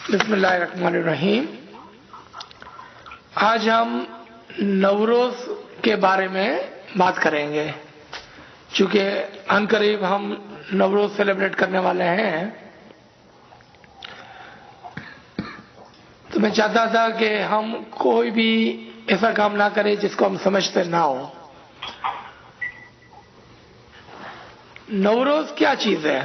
بسم اللہ الرحمن الرحیم۔ آج ہم نوروز کے بارے میں بات کریں گے، چونکہ ان قریب ہم نوروز سیلیبریٹ کرنے والے ہیں، تو میں چاہتا تھا کہ ہم کوئی بھی ایسا کام نہ کریں جس کو ہم سمجھتے نہ ہو۔ نوروز کیا چیز ہے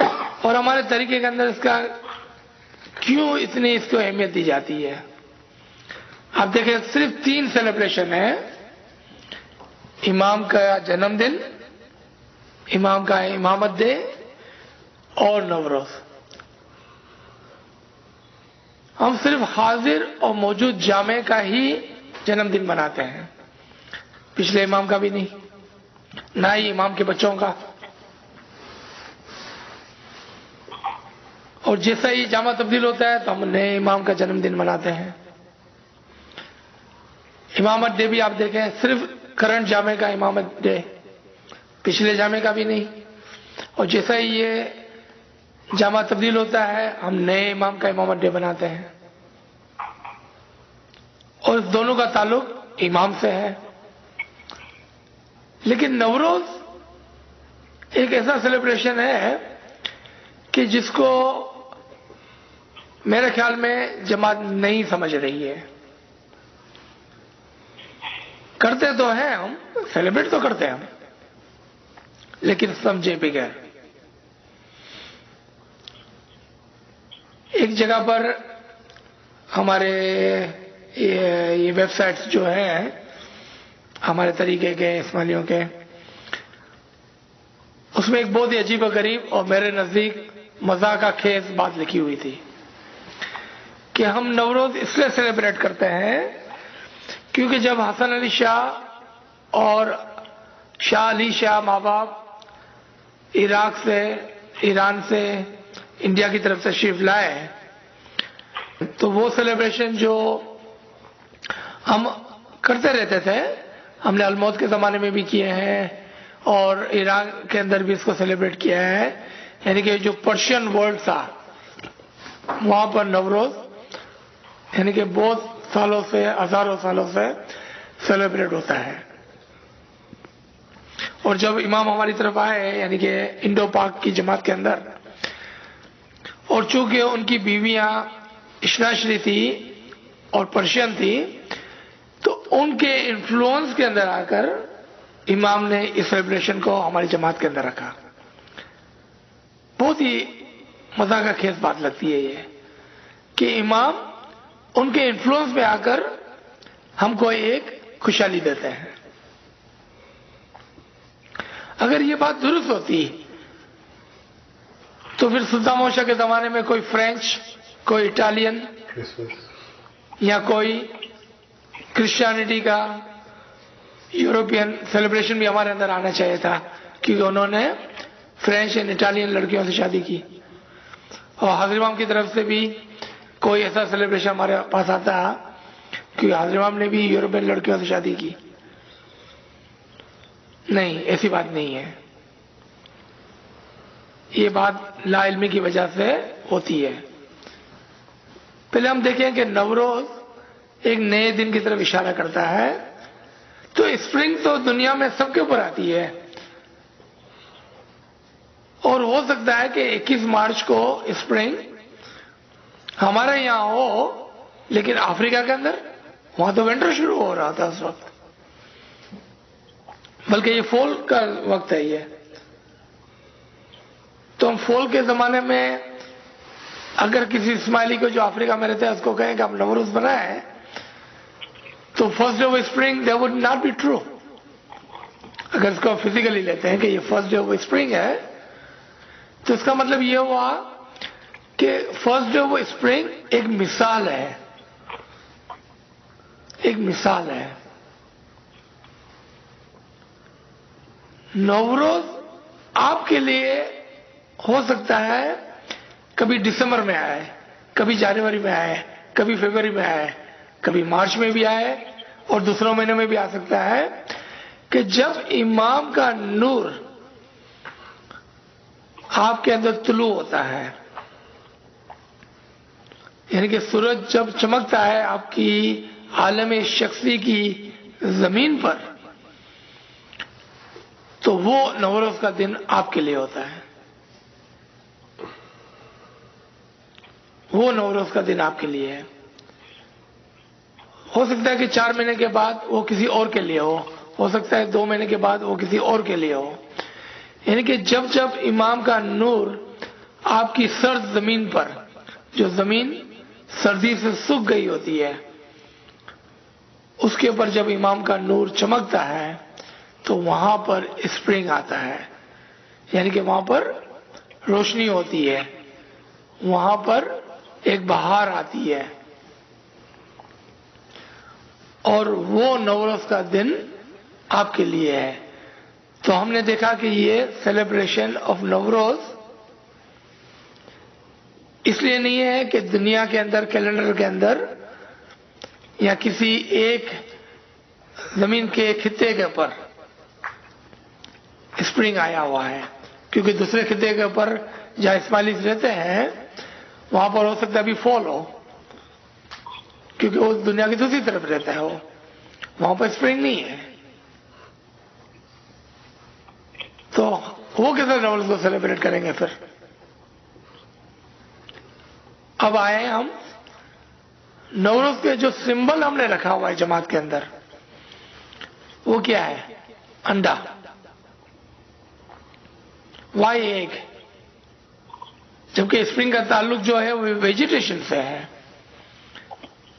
اور ہمارے طریقے کے اندر اس کا کیوں اتنی اس کو اہمیت دی جاتی ہے؟ آپ دیکھیں، صرف 3 سیلیبریشن ہیں: امام کا جنم دن، امام کا امامت ڈے اور نوروز۔ ہم صرف حاضر اور موجود جامع کا ہی جنم دن مناتے ہیں، پچھلے امام کا بھی نہیں، نہ ہی امام کے بچوں کا۔ اور جیسا ہی جامع تبدیل ہوتا ہے تو ہم نئے امام کا جنم دن مناتے ہیں۔ امامت ڈے بھی آپ دیکھیں، صرف کرنٹ جامع کا امامت ڈے، پچھلے جامع کا بھی نہیں۔ اور جیسا ہی یہ جامع تبدیل ہوتا ہے ہم نئے امام کا امامت ڈے بناتے ہیں، اور اس دونوں کا تعلق امام سے ہے۔ لیکن نوروز ایک ایسا سیلیبریشن ہے کہ جس کو میرے خیال میں جماعت نہیں سمجھ رہی ہے۔ کرتے تو ہیں ہم، سیلیبریٹ تو کرتے ہیں ہم، لیکن سمجھے بغیر۔ ایک جگہ پر ہمارے یہ ویب سائٹس جو ہیں ہمارے طریقے کے اسماعیلیوں کے، اس میں ایک بہت ہی عجیب و غریب اور میرے نزدیک مذاق خیز بات لکھی ہوئی تھی کہ ہم نوروز اس لیے سیلیبریٹ کرتے ہیں کیونکہ جب حسن علی شاہ اور شاہ علی شاہ ماں باپ عراق سے، ایران سے انڈیا کی طرف تشریف لائے، تو وہ سیلیبریشن جو ہم کرتے رہتے تھے، ہم نے الموت کے زمانے میں بھی کیے ہیں اور ایران کے اندر بھی اس کو سیلیبریٹ کیا ہے، یعنی کہ جو پرشین ورلڈ تھا وہاں پر نوروز یعنی کہ بہت سالوں سے، ہزاروں سالوں سے سیلیبریٹ ہوتا ہے۔ اور جب امام ہماری طرف آئے، یعنی کہ انڈو پاک کی جماعت کے اندر، اور چونکہ ان کی بیویاں اشناشری تھی اور پرشین تھی، تو ان کے انفلوئنس کے اندر آ کر امام نے اس سیلیبریشن کو ہماری جماعت کے اندر رکھا۔ بہت ہی مذاق خیز بات لگتی ہے یہ کہ امام ان کے انفلوئنس میں آ کر ہم کو ایک خوشحالی دیتے ہیں۔ اگر یہ بات درست ہوتی تو پھر سلطان موشا کے زمانے میں کوئی فرینچ، کوئی اٹالین یا کوئی کرسچینٹی کا یورپین سیلیبریشن بھی ہمارے اندر آنا چاہیے تھا، کیونکہ انہوں نے فرینچ اینڈ اٹالین لڑکیوں سے شادی کی۔ اور حضرت امام کی طرف سے بھی کوئی ایسا سیلیبریشن ہمارے پاس آتا کیونکہ حضرت امام نے بھی یورپین لڑکیوں سے شادی کی۔ نہیں، ایسی بات نہیں ہے، یہ بات لا علمی کی وجہ سے ہوتی ہے۔ پہلے ہم دیکھیں کہ نوروز ایک نئے دن کی طرف اشارہ کرتا ہے، تو اسپرنگ تو دنیا میں سب کے اوپر آتی ہے، اور ہو سکتا ہے کہ 21 مارچ کو اسپرنگ ہمارے یہاں ہو، لیکن افریقہ کے اندر وہاں تو ونٹر شروع ہو رہا تھا اس وقت، بلکہ یہ فول کا وقت ہے۔ یہ تو ہم فول کے زمانے میں اگر کسی اسماعیلی کو جو افریقہ میں رہتے ہیں اس کو کہیں کہ آپ نوروز منائیں، تو first day of spring that would not be true. اگر اس کو فزیکلی لیتے ہیں کہ یہ فرسٹ ڈے آف اسپرنگ ہے، تو اس کا مطلب یہ ہوا کہ فرسٹ ڈے آف اسپرنگ ایک مثال ہے، ایک مثال ہے۔ نوروز آپ کے لیے ہو سکتا ہے کبھی دسمبر میں آئے، کبھی جنوری میں آئے، کبھی فروری میں آئے، کبھی مارچ میں بھی آئے، اور دوسروں مہینے میں بھی آ سکتا ہے، کہ جب امام کا نور آپ کے اندر طلوع ہوتا ہے یعنی کہ سورج جب چمکتا ہے آپ کی عالم شخصی کی زمین پر تو وہ نوروز کا دن آپ کے لیے ہوتا ہے. وہ نوروز کا دن آپ کے لیے ہے. ہو سکتا ہے کہ 4 مہینے کے بعد وہ کسی اور کے لیے ہو سکتا ہے 2 مہینے کے بعد وہ کسی اور کے لیے ہو. یعنی کہ جب جب امام کا نور آپ کی سرد زمین پر، جو زمین سردی سے سوکھ گئی ہوتی ہے، اس کے اوپر جب امام کا نور چمکتا ہے تو وہاں پر اسپرنگ آتا ہے. یعنی کہ وہاں پر روشنی ہوتی ہے، وہاں پر ایک بہار آتی ہے. اور وہ نوروز کا دن آپ کے لیے ہے. تو ہم نے دیکھا کہ یہ سیلیبریشن آف نوروز اس لیے نہیں ہے کہ دنیا کے اندر، کیلنڈر کے اندر یا کسی ایک زمین کے خطے کے اوپر اسپرنگ آیا ہوا ہے، کیونکہ دوسرے خطے کے اوپر جہاں اسماعیلیز رہتے ہیں وہاں پر ہو سکتا ہے ابھی فال ہو، کیونکہ وہ دنیا کی دوسری طرف رہتا ہے، وہاں پر اسپرنگ نہیں ہے. تو وہ کیسے نوروز کو سیلیبریٹ کریں گے پھر؟ اب آئے ہم نوروز کے جو سمبل ہم نے رکھا ہوا ہے جماعت کے اندر، وہ کیا ہے؟ انڈا. Y egg? جبکہ اسپرنگ کا تعلق جو ہے وہ ویجیٹیشن سے ہے،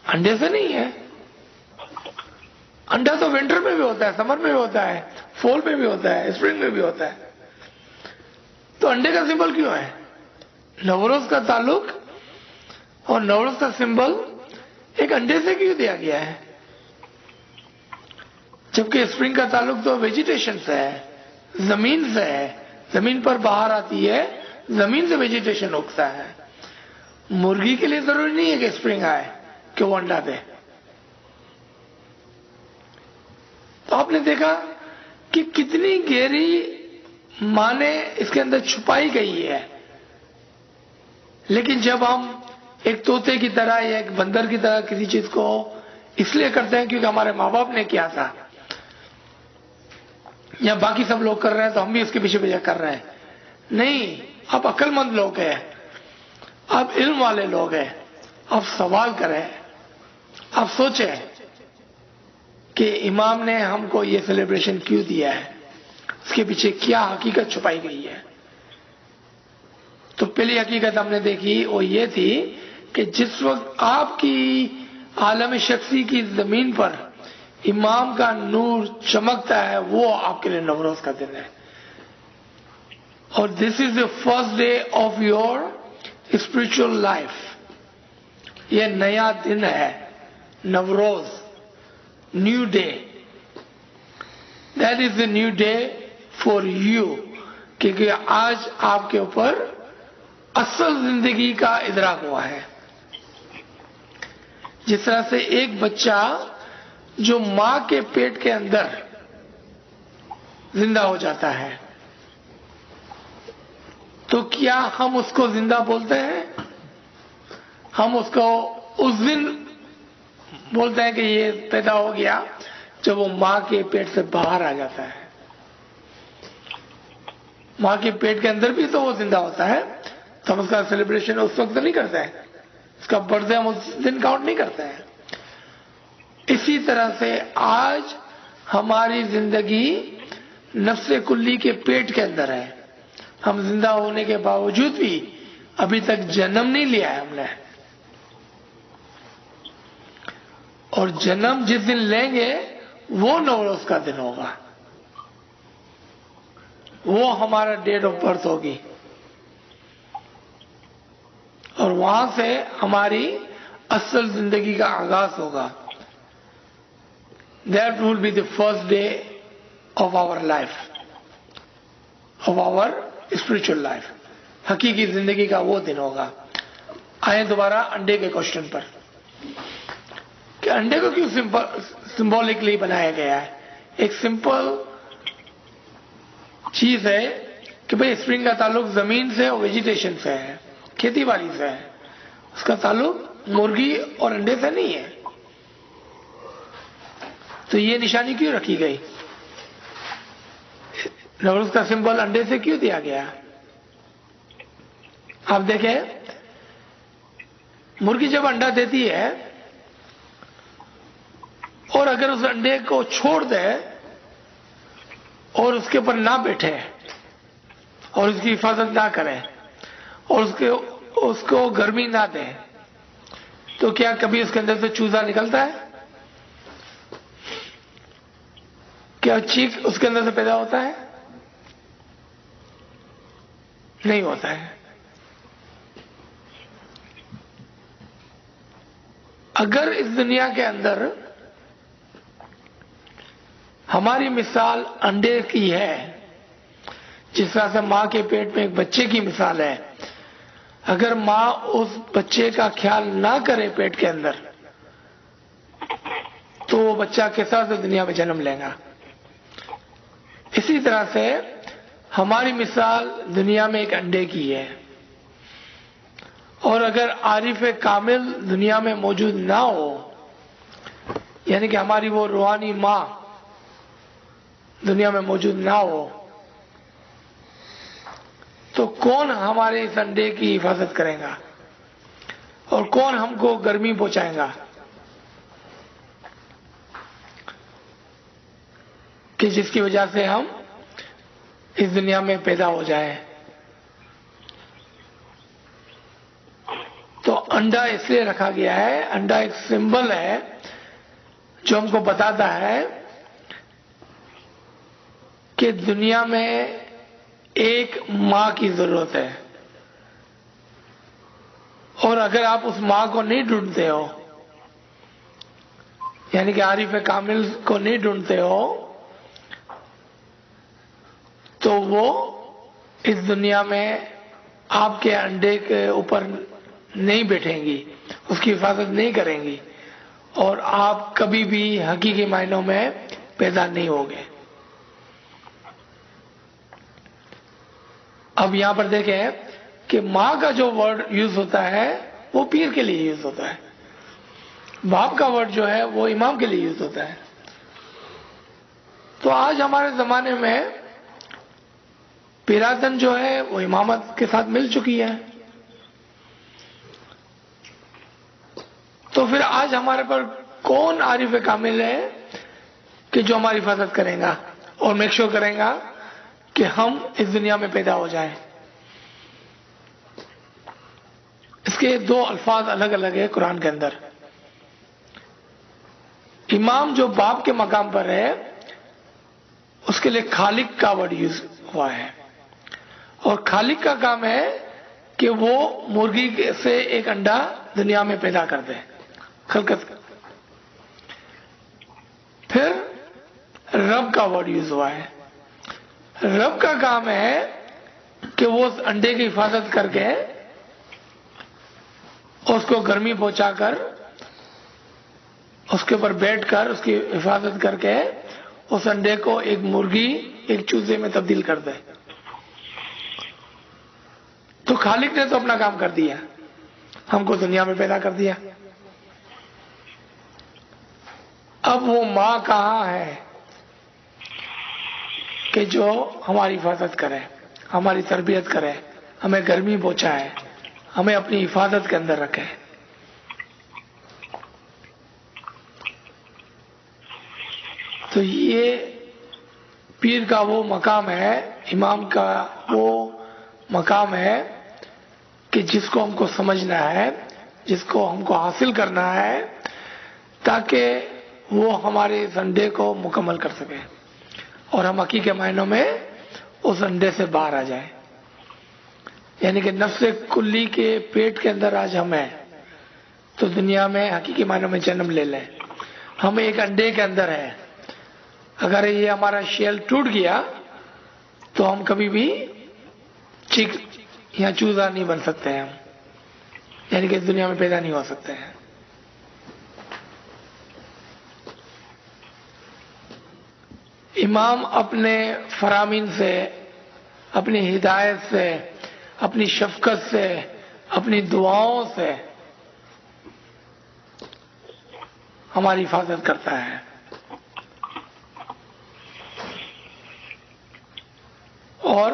انڈے سے نہیں ہے. انڈا تو ونٹر میں بھی ہوتا ہے، سمر میں بھی ہوتا ہے، فال میں بھی ہوتا ہے، اسپرنگ میں بھی ہوتا ہے. تو انڈے کا سمبل کیوں ہے؟ نوروز کا تعلق اور نوروز کا سمبل ایک انڈے سے کیوں دیا گیا ہے؟ جبکہ اسپرنگ کا تعلق تو ویجیٹیشن سے ہے، زمین سے ہے. زمین پر بہار آتی ہے، زمین سے ویجیٹیشن اگتا ہے. مرغی کے لیے ضروری نہیں ہے کہ اسپرنگ آئے کہ وہ انڈا دے. تو آپ نے دیکھا کہ کتنی گہری معنی اس کے اندر چھپائی گئی ہے. لیکن جب ہم ایک طوطے کی طرح یا ایک بندر کی طرح کسی چیز کو اس لیے کرتے ہیں کیونکہ ہمارے ماں باپ نے کیا تھا یا باقی سب لوگ کر رہے ہیں تو ہم بھی اس کے پیچھے پیچھے کر رہے ہیں، نہیں. آپ عقل مند لوگ ہیں، آپ علم والے لوگ ہیں، آپ سوال کریں، آپ سوچیں کہ امام نے ہم کو یہ سیلیبریشن کیوں دیا ہے، اس کے پیچھے کیا حقیقت چھپائی گئی ہے. تو پہلی حقیقت ہم نے دیکھی وہ یہ تھی کہ جس وقت آپ کی عالم شخصی کی زمین پر امام کا نور چمکتا ہے وہ آپ کے لیے نوروز کا دن ہے. اور this is the first day of your spiritual life. یہ نیا دن ہے، Nowruz, new day. That is the new day for you, کیونکہ آج آپ کے اوپر اصل زندگی کا ادراک ہوا ہے. جس طرح سے ایک بچہ جو ماں کے پیٹ کے اندر زندہ ہو جاتا ہے تو کیا ہم اس کو زندہ بولتے ہیں؟ ہم اس کو اس دن بولتے ہیں کہ یہ پیدا ہو گیا جب وہ ماں کے پیٹ سے باہر آ جاتا ہے. ماں کے پیٹ کے اندر بھی تو وہ زندہ ہوتا ہے، تو ہم اس کا سیلیبریشن اس وقت نہیں کرتے ہیں، اس کا برتھ ڈے ہم اس دن کاؤنٹ نہیں کرتے ہیں. اسی طرح سے آج ہماری زندگی نفس کلی کے پیٹ کے اندر ہے. ہم زندہ ہونے کے باوجود بھی ابھی تک جنم نہیں لیا ہے ہم نے، اور جنم جس دن لیں گے وہ نوروز کا دن ہوگا، وہ ہمارا ڈیٹ آف برتھ ہوگی، اور وہاں سے ہماری اصل زندگی کا آغاز ہوگا. That will be the first day of our life, of our spiritual life. حقیقی زندگی کا وہ دن ہوگا. آئیں دوبارہ انڈے کے کوشچن پر کہ انڈے کو کیوں سمبولکلی بنایا گیا ہے. ایک سمپل چیز ہے کہ بھئی اسپرنگ کا تعلق زمین سے اور ویجیٹیشن سے ہے، کھیتی باڑی سے ہے. اس کا تعلق مرغی اور انڈے سے نہیں ہے، تو یہ نشانی کیوں رکھی گئی؟ نوروز کا سمبل انڈے سے کیوں دیا گیا؟ آپ دیکھیں مرغی جب انڈا دیتی ہے اور اگر اس انڈے کو چھوڑ دے اور اس کے اوپر نہ بیٹھے اور اس کی حفاظت نہ کرے اور اس کو گرمی نہ دے تو کیا کبھی اس کے اندر سے چوزا نکلتا ہے؟ کیا چیک اس کے اندر سے پیدا ہوتا ہے؟ نہیں ہوتا ہے۔ اگر اس دنیا کے اندر ہماری مثال انڈے کی ہے، جس طرح سے ماں کے پیٹ میں ایک بچے کی مثال ہے، اگر ماں اس بچے کا خیال نہ کرے پیٹ کے اندر تو وہ بچہ کس طرح سے دنیا میں جنم لے گا؟ اسی طرح سے ہماری مثال دنیا میں ایک انڈے کی ہے، اور اگر عارف کامل دنیا میں موجود نہ ہو، یعنی کہ ہماری وہ روحانی ماں دنیا میں موجود نہ ہو، تو کون ہمارے اس انڈے کی حفاظت کرے گا اور کون ہم کو گرمی پہنچائے گا کہ جس کی وجہ سے ہم اس دنیا میں پیدا ہو جائیں؟ تو انڈا اس لیے رکھا گیا ہے، انڈا ایک سمبل ہے جو ہم کو بتاتا ہے کہ دنیا میں ایک ماں کی ضرورت ہے، اور اگر آپ اس ماں کو نہیں ڈھونڈتے ہو، یعنی کہ عارف کامل کو نہیں ڈھونڈتے ہو، تو وہ اس دنیا میں آپ کے انڈے کے اوپر نہیں بیٹھیں گی، اس کی حفاظت نہیں کریں گی، اور آپ کبھی بھی حقیقی معنوں میں پیدا نہیں ہوگے۔ اب یہاں پر دیکھیں کہ ماں کا جو ورڈ یوز ہوتا ہے وہ پیر کے لیے یوز ہوتا ہے، باپ کا ورڈ جو ہے وہ امام کے لیے یوز ہوتا ہے۔ تو آج ہمارے زمانے میں پیرادن جو ہے وہ امامت کے ساتھ مل چکی ہے، تو پھر آج ہمارے پر کون عارف کامل ہے کہ جو ہماری حفاظت کرے گا اور میک شور کرے گا کہ ہم اس دنیا میں پیدا ہو جائیں؟ اس کے دو الفاظ الگ الگ ہیں قرآن کے اندر۔ امام جو باپ کے مقام پر ہے اس کے لیے خالق کا ورڈ یوز ہوا ہے، اور خالق کا کام ہے کہ وہ مرغی سے ایک انڈا دنیا میں پیدا کر دے، خلقت۔ پھر رب کا ورڈ یوز ہوا ہے، رب کا کام ہے کہ وہ اس انڈے کی حفاظت کر کے اس کو گرمی پہنچا کر اس کے اوپر بیٹھ کر اس کی حفاظت کر کے اس انڈے کو ایک مرغی ایک چوزے میں تبدیل کر دے۔ تو خالق نے تو اپنا کام کر دیا، ہم کو دنیا میں پیدا کر دیا۔ اب وہ ماں کہاں ہے کہ جو ہماری حفاظت کرے، ہماری تربیت کرے، ہمیں گرمی پہنچائے، ہمیں اپنی حفاظت کے اندر رکھے؟ تو یہ پیر کا وہ مقام ہے، امام کا وہ مقام ہے کہ جس کو ہم کو سمجھنا ہے، جس کو ہم کو حاصل کرنا ہے، تاکہ وہ ہمارے اس انڈے کو مکمل کر سکے اور ہم حقیقی معنوں میں اس انڈے سے باہر آ جائیں، یعنی کہ نفس کلی کے پیٹ کے اندر آج ہم ہیں تو دنیا میں حقیقی معنوں میں جنم لے لیں۔ ہم ایک انڈے کے اندر ہیں، اگر یہ ہمارا شیل ٹوٹ گیا تو ہم کبھی بھی چیک یا چوزا نہیں بن سکتے ہیں، ہم یعنی کہ اس دنیا میں پیدا نہیں ہو سکتے ہیں۔ امام اپنے فرامین سے، اپنی ہدایت سے، اپنی شفقت سے، اپنی دعاؤں سے ہماری حفاظت کرتا ہے. اور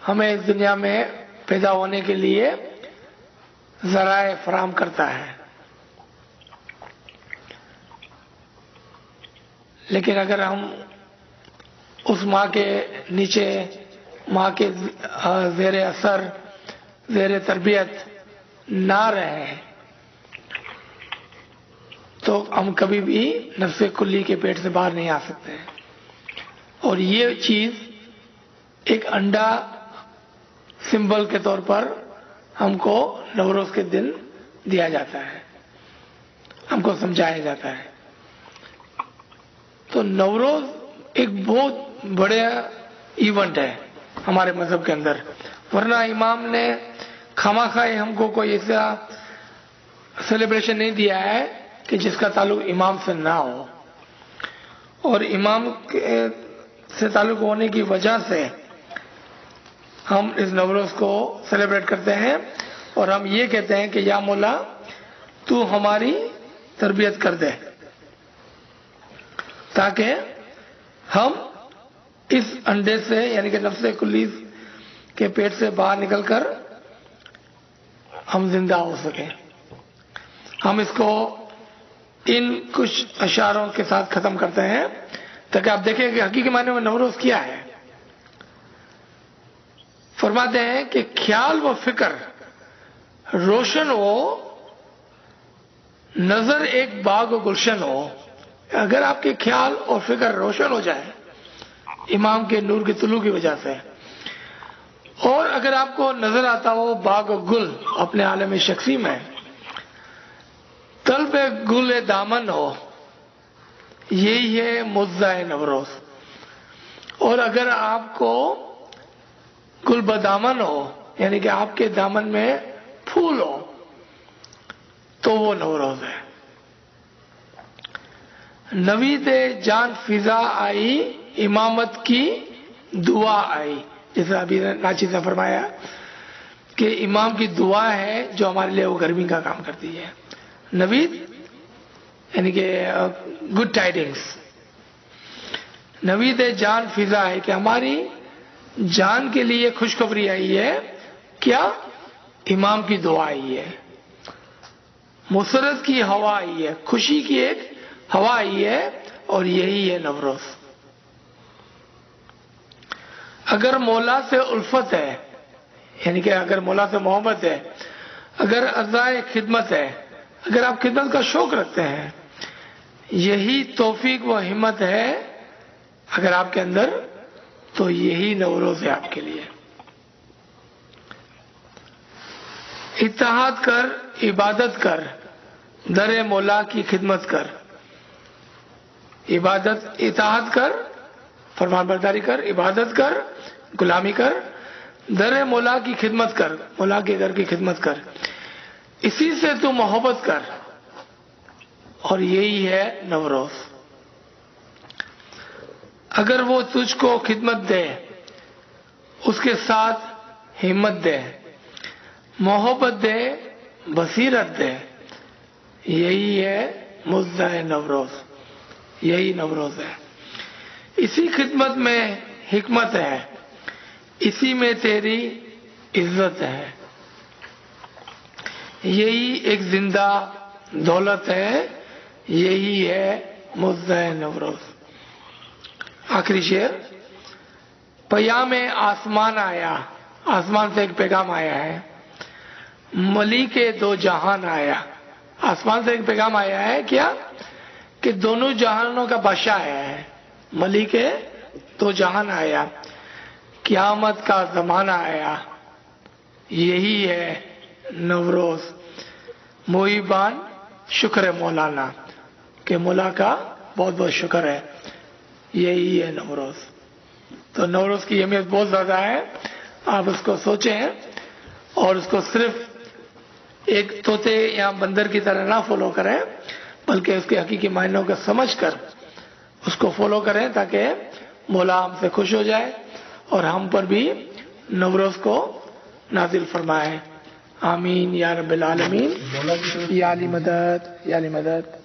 ہمیں اس دنیا میں پیدا ہونے کے لیے ذرائع فراہم کرتا ہے. لیکن اگر ہم اس ماں کے نیچے، ماں کے زیر اثر، زیر تربیت نہ رہیں تو ہم کبھی بھی نفس کلی کے پیٹ سے باہر نہیں آ سکتے. اور یہ چیز ایک انڈا سمبل کے طور پر ہم کو نوروز کے دن دیا جاتا ہے، ہم کو سمجھایا جاتا ہے. تو نوروز ایک بہت بڑا ایونٹ ہے ہمارے مذہب کے اندر، ورنہ امام نے خواہ ہم کو کوئی ایسا سیلیبریشن نہیں دیا ہے کہ جس کا تعلق امام سے نہ ہو. اور امام سے تعلق ہونے کی وجہ سے ہم اس نوروز کو سیلیبریٹ کرتے ہیں، اور ہم یہ کہتے ہیں کہ یا مولا تو ہماری تربیت کر دے تاکہ ہم اس انڈے سے، یعنی کہ نفس کلی کے پیٹ سے باہر نکل کر ہم زندہ ہو سکیں. ہم اس کو ان کچھ اشعاروں کے ساتھ ختم کرتے ہیں تاکہ آپ دیکھیں کہ حقیقی معنی میں نوروز کیا ہے. فرماتے ہیں کہ خیال و فکر روشن ہو، نظر ایک باغ و گلشن ہو. اگر آپ کے خیال اور فکر روشن ہو جائے امام کے نور کی طلوع کی وجہ سے، اور اگر آپ کو نظر آتا ہو باغ و گل اپنے عالم شخصی میں، طلب گل دامن ہو، یہی ہے مزہ نوروز. اور اگر آپ کو گل بدامن ہو، یعنی کہ آپ کے دامن میں پھول ہو، تو وہ نوروز ہے. نوید جان فضا آئی، امامت کی دعا آئی. جیسے ابھی ناچیز نے فرمایا کہ امام کی دعا ہے جو ہمارے لیے وہ گرمی کا کام کرتی ہے. نوید یعنی کہ گڈ ٹائڈنگس. نوید جان فضا ہے کہ ہماری جان کے لیے خوشخبری آئی ہے. کیا؟ امام کی دعا آئی ہے. مسرت کی ہوا آئی ہے، خوشی کی ایک ہوا آئی ہے، اور یہی ہے نوروز. اگر مولا سے الفت ہے، یعنی کہ اگر مولا سے محبت ہے، اگر عزائے خدمت ہے، اگر آپ خدمت کا شوق رکھتے ہیں، یہی توفیق و ہمت ہے اگر آپ کے اندر، تو یہی نوروز ہے آپ کے لیے. اتحاد کر، عبادت کر، در مولا کی خدمت کر. عبادت، اطاعت کر، فرمان برداری کر، عبادت کر، غلامی کر، در مولا کی خدمت کر، مولا کے گھر کی خدمت کر، اسی سے تو محبت کر، اور یہی ہے نوروز. اگر وہ تجھ کو خدمت دے، اس کے ساتھ ہمت دے، محبت دے، بصیرت دے، یہی ہے مزہ نوروز. یہی نوروز ہے. اسی خدمت میں حکمت ہے، اسی میں تیری عزت ہے. یہی ایک زندہ دولت ہے، یہی ہے مزہ نوروز. آخری شعر. پیام آسمان آیا، آسمان سے ایک پیغام آیا ہے. ملک دو جہان آیا، آسمان سے ایک پیغام آیا ہے. کیا؟ کہ دونوں جہانوں کا بادشاہ آیا ہے. ملک دو جہان آیا، قیامت کا زمانہ آیا، یہی ہے نوروز. محبان شکر مولانا، کہ مولا کا بہت بہت شکر ہے، یہی ہے نوروز. تو نوروز کی اہمیت بہت زیادہ ہے. آپ اس کو سوچیں اور اس کو صرف ایک طوطے یا بندر کی طرح نہ فالو کریں، بلکہ اس کے حقیقی معنوں کو سمجھ کر اس کو فالو کریں تاکہ مولا ہم سے خوش ہو جائے اور ہم پر بھی نوروز کو نازل فرمائے. آمین یا رب العالمین. یا علی مدد، یا علی مدد.